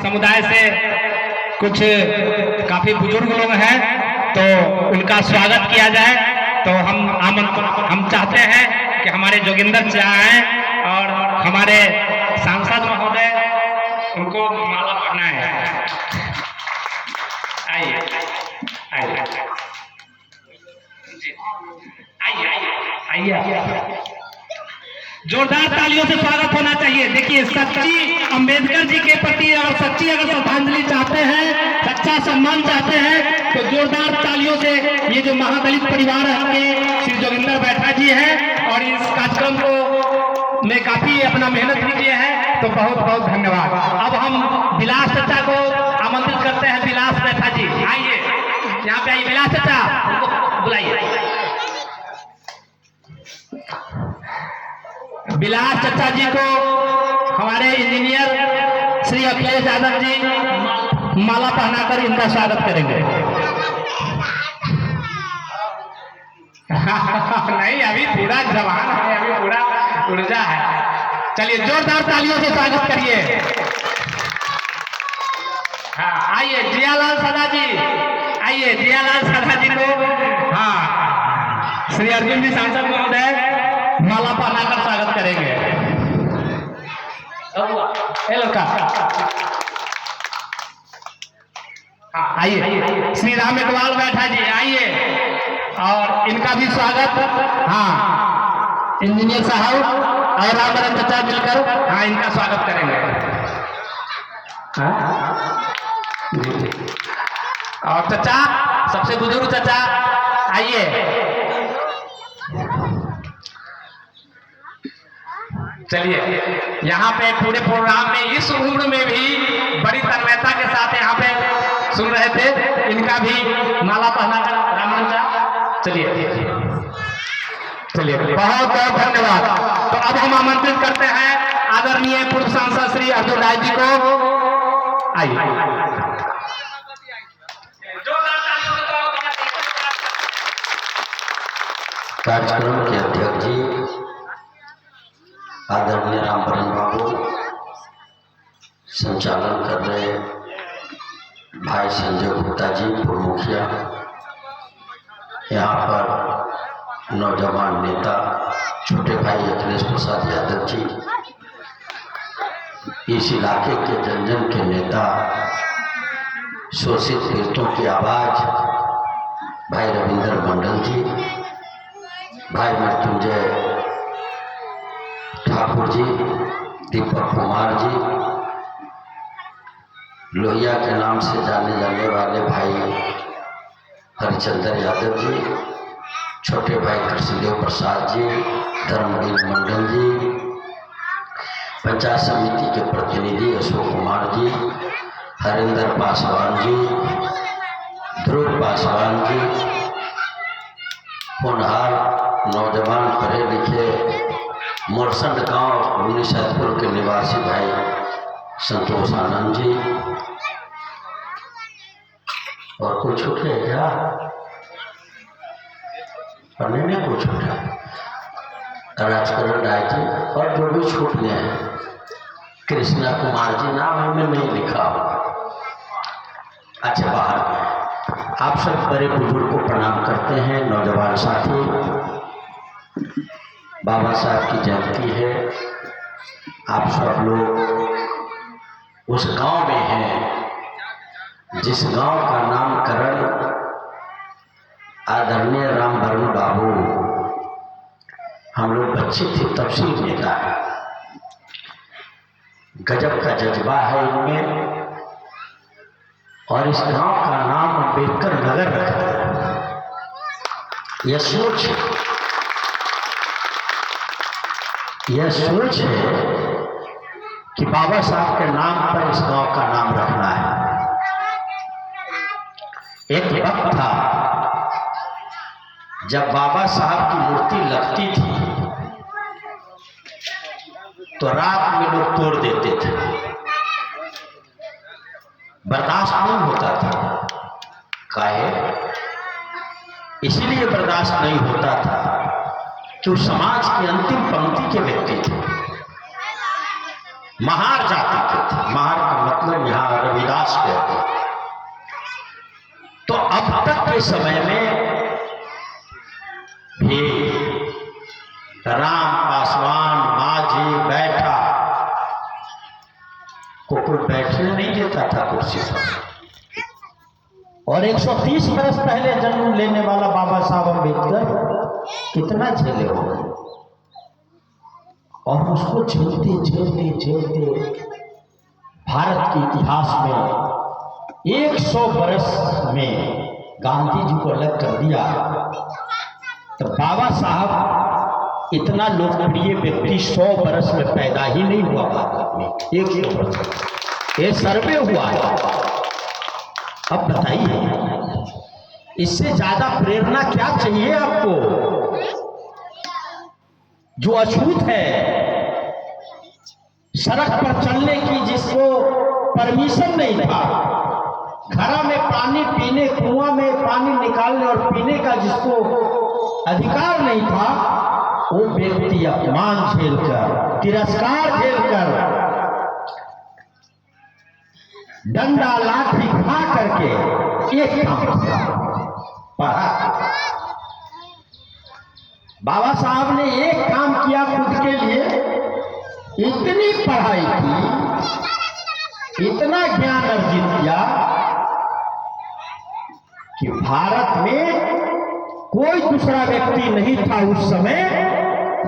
समुदाय से कुछ काफी बुजुर्ग लोग हैं, तो उनका स्वागत किया जाए। तो हम चाहते हैं कि हमारे जोगिंदर चा आए और हमारे सांसद महोदय उनको माला पहनाए। आइए आइए आइए आइए, जोरदार तालियों से स्वागत होना चाहिए। देखिए, सच्ची अंबेडकर जी के प्रति और सच्ची अगर श्रद्धांजलि चाहते हैं, सच्चा सम्मान चाहते हैं, तो जोरदार तालियों से ये जो महादलित परिवार के श्री जोगिंदर बैठा जी हैं और इस कार्यक्रम को में काफी अपना मेहनत भी किए हैं, तो बहुत बहुत धन्यवाद। अब हम विलास चाचा को आमंत्रित करते हैं। विलास बैठा जी आइए, यहाँ पे आइए। विलास चाचा उनको बुलाइए। विलास चाचा जी को हमारे इंजीनियर श्री अखिलेश यादव जी माला पहनाकर इनका स्वागत करेंगे। नहीं, अभी पूरा जवान है, अभी पूरा ऊर्जा है। चलिए जोरदार तालियों से स्वागत करिए। हाँ आइए, जियालाल सदा जी आइए। जियालाल सदा जी को हाँ श्री अर्जुन जी सांसद महोदय माला पहनाकर स्वागत करेंगे। हाँ आइए। श्री राम इकबाल बैठा जी आइए और इनका भी स्वागत। हाँ इंजीनियर साहब और रामचंद्र चाचा मिलकर हाँ इनका स्वागत करेंगे। और चाचा, सबसे बुजुर्ग चाचा आइए। चलिए, यहाँ पे पूरे प्रोग्राम में इस उम्र में भी बड़ी तन्मयता के साथ यहाँ पे सुन रहे थे, इनका भी माला पहनाकर रामचंद्र। चलिए चलिए, बहुत बहुत धन्यवाद। तो अब हम आमंत्रित करते हैं आदरणीय पूर्व सांसद श्री अर्जुन राय जी को। आइए। कार्यक्रम के अध्यक्ष जी आदरणीय रामबरन बाबू, संचालन कर रहे भाई संजय गुप्ता जी पूर्व मुखिया, यहाँ पर नौजवान नेता छोटे भाई अखिलेश प्रसाद यादव जी, इस इलाके के जन जन के नेता, शोषित पीड़ितों की आवाज भाई रविंदर मंडल जी, भाई मृत्युंजय ठाकुर जी, दीपक कुमार जी, लोहिया के नाम से जाने जाने वाले भाई हरिचंद्र यादव जी, छोटे भाई कृष्णदेव प्रसाद जी, धर्मवीर मंडल जी, पंचायत समिति के प्रतिनिधि अशोक कुमार जी, हरिंदर पासवान जी, ध्रुव पासवान जी, होनहार नौजवान पढ़े लिखे मोरसंड गांव मुनीसैदपुर के निवासी भाई संतोष आनंद जी, और कुछ छूटे क्या पढ़ने में? कुछ छूटा राजकरण राय जी, और जो भी छूट गए हैं, कृष्णा कुमार जी, नाम हमें नहीं लिखा हो। अच्छा, बाहर गए। आप सब बड़े बुजुर्ग को प्रणाम करते हैं। नौजवान साथी, बाबा साहब की जयंती है। आप सब लोग उस गांव में हैं जिस गांव का नामकरण आदरणीय रामबरन बाबू, हम लोग बच्चे थे तब से नेता है। गजब का जज्बा है इनमें, और इस गांव का नाम अम्बेडकर नगर रखा है। यह सोच है कि बाबा साहब के नाम पर इस गांव का नाम रखना है। एक वक्त था जब बाबा साहब की मूर्ति लगती थी तो रात में लोग तोड़ देते थे, बर्दाश्त नहीं होता था। काहे? इसलिए बर्दाश्त नहीं होता था कि वो समाज की अंतिम पंक्ति के व्यक्ति थे, महार जाति के थे। महार का मतलब यहाँ के समय में भी राम पासवान माझी बैठा को कोई बैठने नहीं देता था कुर्सी पर। और 130 वर्ष पहले जन्म लेने वाला बाबा साहब अम्बेडकर कितना झेले होंगे, और उसको झेलते झेलते झेलते भारत के इतिहास में 100 वर्ष में गांधी जी को अलग कर दिया। तो बाबा साहब इतना लोकप्रिय व्यक्ति 100 वर्ष में पैदा ही नहीं हुआ भारत में। 100 वर्ष ये सर्वे हुआ है। अब बताइए इससे ज्यादा प्रेरणा क्या चाहिए आपको? जो अछूत है, सड़क पर चलने की जिसको परमिशन नहीं था, घड़ा में पानी पीने, कुआं में पानी निकालने और पीने का जिसको अधिकार नहीं था, वो व्यक्ति अपमान झेलकर, तिरस्कार झेलकर, डंडा लाठी खा करके एक काम किया, पढ़ा। बाबा साहब ने एक काम किया खुद के लिए, इतनी पढ़ाई की, इतना ज्ञान अर्जित किया कि भारत में कोई दूसरा व्यक्ति नहीं था उस समय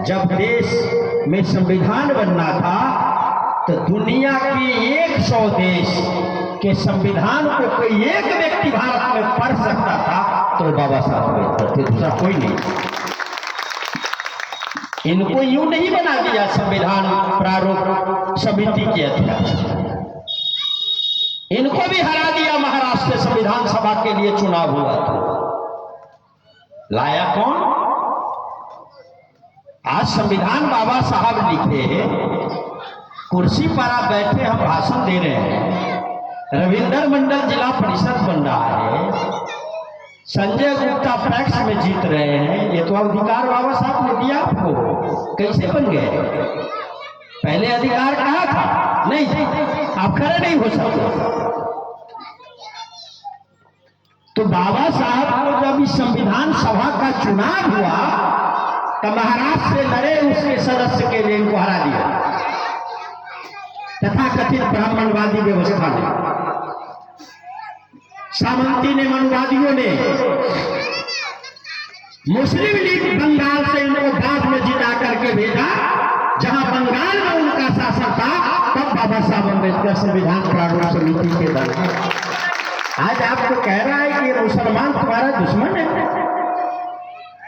जब देश में संविधान बनना था। तो दुनिया के 100 देश के संविधान को कोई एक व्यक्ति भारत में पढ़ सकता था तो बाबा साहब अम्बेडकर थे, दूसरा कोई नहीं। इनको यूं नहीं बना दिया संविधान प्रारूप समिति के अध्यक्ष, इनको भी हरा दिया महाराष्ट्र संविधान सभा के लिए चुनाव हुआ था। लाया कौन? आज संविधान बाबा साहब लिखे, कुर्सी पर आप बैठे हम भाषण दे रहे हैं, रविंद्र मंडल जिला परिषद बन रहा है, संजय गुप्ता पैक्स में जीत रहे हैं। ये तो अधिकार बाबा साहब ने दिया आपको, कैसे बन गए? पहले अधिकार कहा था? नहीं, आप खड़े नहीं हो सकते। तो बाबा साहब को जब इस संविधान सभा का चुनाव हुआ तो महाराष्ट्र से लड़े उसके सदस्य के लिए इनको हरा दिया। तथाकथित ब्राह्मणवादी व्यवस्था ने, सामंती ने, मनुवादियों ने, मुस्लिम लीग बंगाल से इनको बाद में जिता करके भेजा। जहां बंगाल में उनका शासन था तब बाबा साहब अम्बेडकर संविधान प्रारूप समिति के दल। आज आपको कह रहा है कि मुसलमान तुम्हारा दुश्मन है।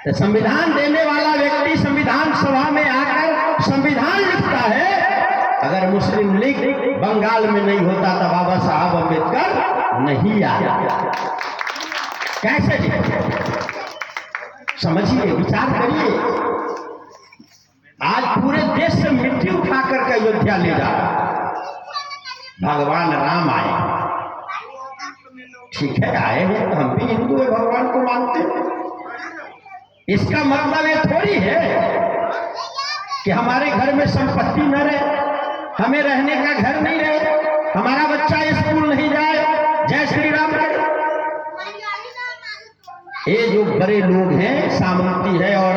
तो संविधान देने वाला व्यक्ति संविधान सभा में आकर संविधान लिखता है। अगर मुस्लिम लीग बंगाल में नहीं होता तो बाबा साहब अम्बेडकर नहीं आया। कैसे समझिए, विचार करिए। आज पूरे देश से मिट्टी उठा करके अयोध्या ले जा, भगवान राम आए। ठीक है, आए हैं, हम भी हिंदू है, भगवान को मानते हैं। इसका मतलब ये थोड़ी है कि हमारे घर में संपत्ति न रहे, हमें रहने का घर नहीं रहे, हमारा बच्चा स्कूल नहीं जाए, जय श्री राम करे। ये जो बड़े लोग हैं, सामंती है और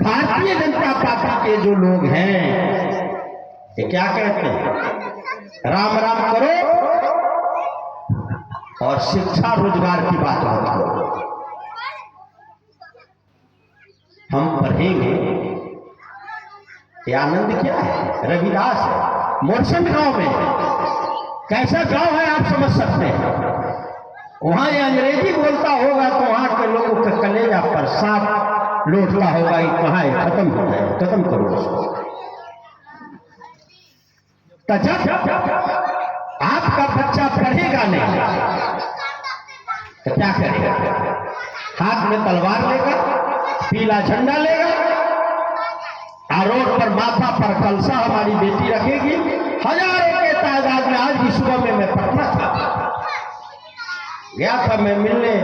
भारतीय जनता पार्टी के जो लोग हैं, ये क्या कहते हैं? राम राम करो और शिक्षा रोजगार की बात मत करो। हम पढ़ेंगे, ये आनंद क्या है? रविदास है, मोरसंड गांव में। कैसा गांव है आप समझ सकते हैं। वहां ये अंग्रेजी बोलता होगा तो वहां के लोगों के कलेजा पर सांप लौटता होगा कि कहाँ है, खत्म हो जाए, खत्म करो उसको। तो जब आपका बच्चा पढ़ेगा नहीं तो क्या करेगा? हाथ में तलवार लेगा, पीला झंडा लेगा, और रोड पर माथा पर कलसा हमारी बेटी रखेगी। हजारों के तादाद में, आज भी सुबह में मैं पटना था, गया था मैं मिलने,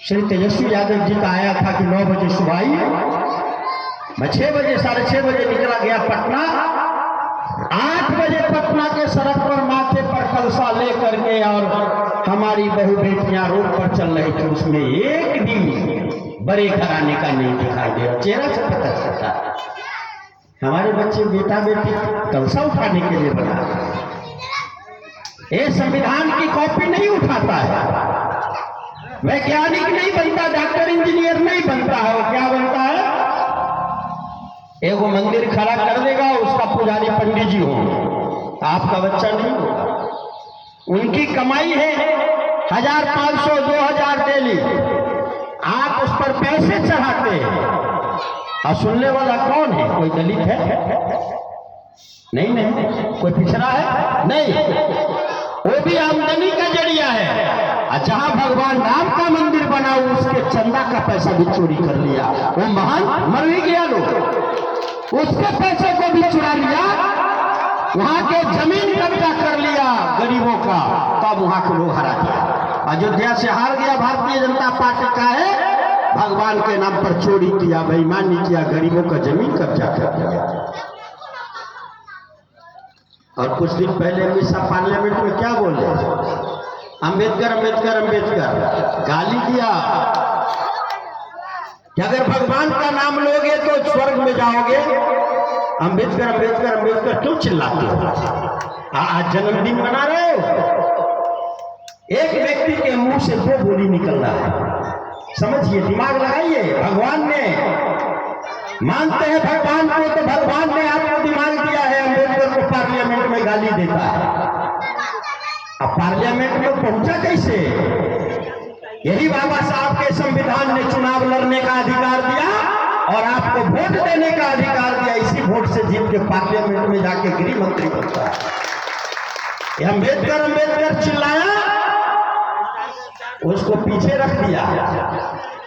श्री तेजस्वी यादव जी का आया था कि 9 बजे सुबह आइए। मैं 6 बजे, 6:30 बजे निकला गया पटना। 8 बजे पटना के सड़क पर माथे पर कलसा लेकर के और हमारी बहू बेटियां रही थी उसमें एक भी बड़े घराने का नहीं दिखाई दे रहा, चेहरा से पता चलता है। हमारे बच्चे बेटा बेटी कलसा उठाने के लिए बना, ये संविधान की कॉपी नहीं उठाता है, वैज्ञानिक नहीं बनता, डॉक्टर इंजीनियर नहीं बनता है, वो क्या बनता है? एगो मंदिर खड़ा कर देगा, उसका पुजारी पंडित जी होंगे, आपका बच्चा नहीं होगा। उनकी कमाई है 1500 2000 डेली, आप उस पर पैसे चढ़ाते हैं। और सुनने वाला कौन है? कोई दलित है? नहीं। कोई पिछड़ा है? नहीं, वो भी आमदनी का जरिया है। और जहां भगवान राम का मंदिर बना, उसके चंदा का पैसा भी चोरी कर लिया। वो महान मर ही गया, लोग उसके पैसे को भी चुरा लिया, वहां के जमीन कब्जा कर लिया गरीबों का, तब वहां के लोग हरा दिया। अयोध्या से हार गया भारतीय जनता पार्टी का है, भगवान के नाम पर चोरी किया, बेईमानी किया, गरीबों का जमीन कब्जा कर लिया। और कुछ दिन पहले हमेशा पार्लियामेंट में क्या बोले? अंबेडकर अंबेडकर अंबेडकर गाली दिया कि अगर भगवान का नाम लोगे तो स्वर्ग में जाओगे। अंबेडकर अंबेडकर अंबेडकर क्यों चिल्लाते हो? आज जन्मदिन मना रहे हो। एक व्यक्ति के मुंह से दो बोली निकल रहा है, समझिए, दिमाग लगाइए। भगवान ने मानते हैं भगवान को, तो भगवान ने आपको दिमाग दिया है। अंबेडकर को पार्लियामेंट में गाली देता है, अब पार्लियामेंट में पहुंचा कैसे? यही बाबा साहब के संविधान ने चुनाव लड़ने का अधिकार दिया और आपको वोट देने का अधिकार दिया। इसी वोट से जीत के पार्लियामेंट में जाके गृह मंत्री बनता है। अंबेडकर अंबेडकर चिल्लाया, उसको पीछे रख दिया।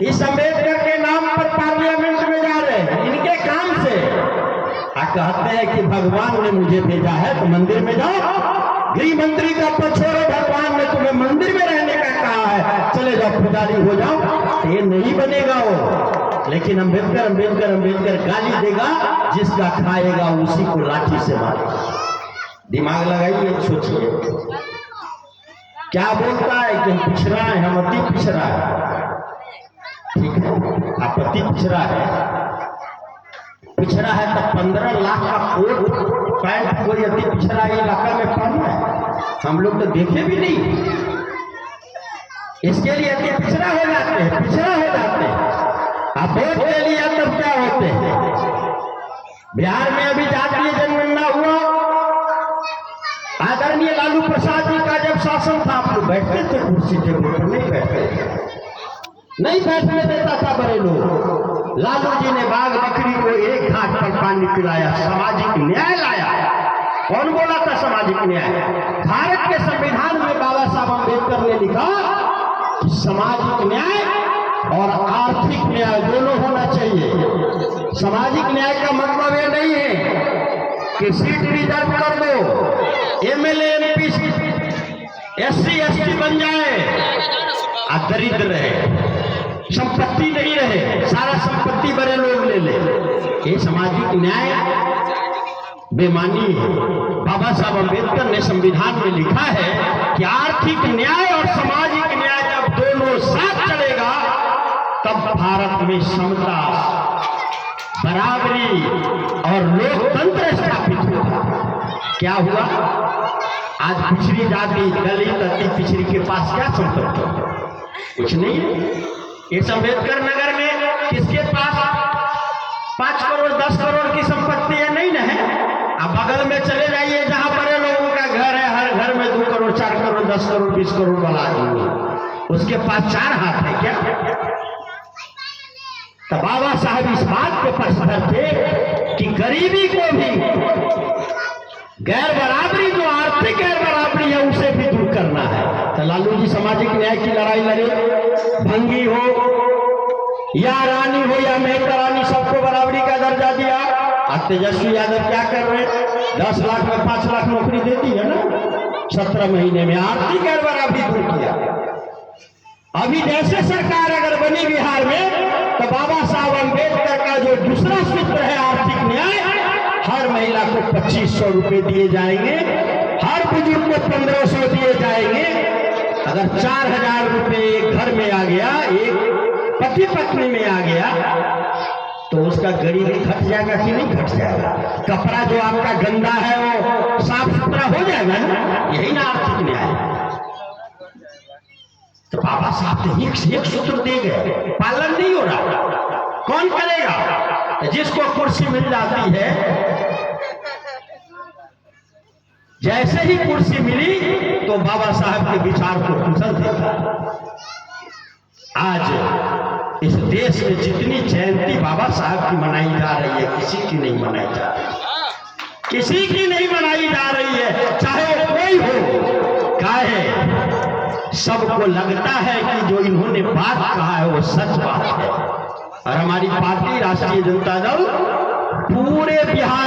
इस अंबेडकर के नाम पर पार्लियामेंट में जा रहे हैं, इनके काम से कहते हैं कि भगवान ने मुझे भेजा है तो मंदिर में जाओ। गृह मंत्री का पछोड़ो, भगवान ने तुम्हें मंदिर में रहने का कहा है, चले जाओ पुजारी हो जाओ। ये नहीं बनेगा वो। लेकिन अंबेडकर अंबेडकर अंबेडकर गाली देगा, जिसका खाएगा उसी को लाठी से मारेगा। दिमाग लगाइए, सोचिए क्या बोलता है कि हम पिछड़ा है, हम अति पिछड़ा है। ठीक है, आप अति पिछड़ा है तो 15 लाख का कोट पैंट कोई अति पिछड़ा इलाका में पहनना है? हम लोग तो देखे भी नहीं। इसके लिए अति पिछड़ा हो जाते हैं, पिछड़ा हो जाते हैं। आप वोट ले लिया तब क्या होते हैं? बिहार में अभी जातीय जनगणना हुआ, आदरणीय लालू प्रसाद जी का जब शासन था, आप लोग बैठते थे कुर्सी टेबल पर? नहीं बैठने देता था बड़े लोग। लालू जी ने बाघ बकरी को एक घाट पर पानी पिलाया, सामाजिक न्याय लाया। कौन बोला था सामाजिक न्याय? भारत के संविधान में बाबा साहब अम्बेडकर ने लिखा कि सामाजिक न्याय और आर्थिक न्याय दोनों होना चाहिए। सामाजिक न्याय का मतलब ये नहीं है कि सीट रिजर्व कर दो, एमएलए एमपी SC ST बन जाए, दरिद्र रहे, संपत्ति नहीं रहे, सारा संपत्ति बड़े लोग ले ले। ये सामाजिक न्याय बेमानी है। बाबा साहब अम्बेडकर ने संविधान में लिखा है कि आर्थिक न्याय और सामाजिक न्याय जब दोनों साथ चलेगा तब भारत में समता, बराबरी और लोकतंत्र स्थापित होगा। क्या हुआ? आज पिछड़ी जाति, दलित, अति पिछड़ी के पास क्या संपत्ति? कुछ नहीं है। इस अम्बेडकर नगर में किसके पास 5 करोड़ 10 करोड़ की संपत्ति है? नहीं ना है। अब बगल में चले जाइए जहां बड़े लोगों का घर है, हर घर में 2 करोड़ 4 करोड़ 10 करोड़ 20 करोड़ वाला आदमी है, उसके पास 4 हाथ है क्या? तो बाबा साहब इस बात पे पसंद थे कि गरीबी को भी, गैर बराबरी, जो आर्थिक गैर बराबरी है उसे भी दूर करना है। तो लालू जी सामाजिक न्याय की लड़ाई लड़े। भंगी हो या रानी हो या मेहता रानी, सबको बराबरी का दर्जा दिया। अब तेजस्वी यादव क्या कर रहे? 10 लाख में 5 लाख नौकरी देती है ना, 17 महीने में आर्थिक गैर बराबरी दूर किया। अभी जैसे सरकार अगर बनी बिहार में, तो बाबा साहब अम्बेडकर का जो दूसरा सूत्र है आर्थिक न्याय, हर महिला को 2500 रुपए दिए जाएंगे, हर बुजुर्ग को 1500 दिए जाएंगे। अगर 4,000 रुपये एक घर में आ गया, एक पति पत्नी में आ गया, तो उसका गरीबी घट जाएगा कि नहीं घट जाएगा? कपड़ा जो आपका गंदा है वो साफ सुथरा हो जाएगा ना? यही ना आर्थिक न्याय। तो बाबा साहब तो एक से एक सूत्र दे गए, पालन नहीं हो रहा, कौन करेगा? जिसको कुर्सी मिल जाती है, जैसे ही कुर्सी मिली तो बाबा साहब के विचार को कुचल देता। आज इस देश में जितनी जयंती बाबा साहब की मनाई जा रही है, किसी की नहीं मनाई जा रही, किसी की नहीं मनाई जा रही है, चाहे वो कोई हो। काहे? सबको लगता है कि जो इन्होंने बात कहा है वो सच बात है। और हमारी पार्टी राष्ट्रीय जनता दल पूरे बिहार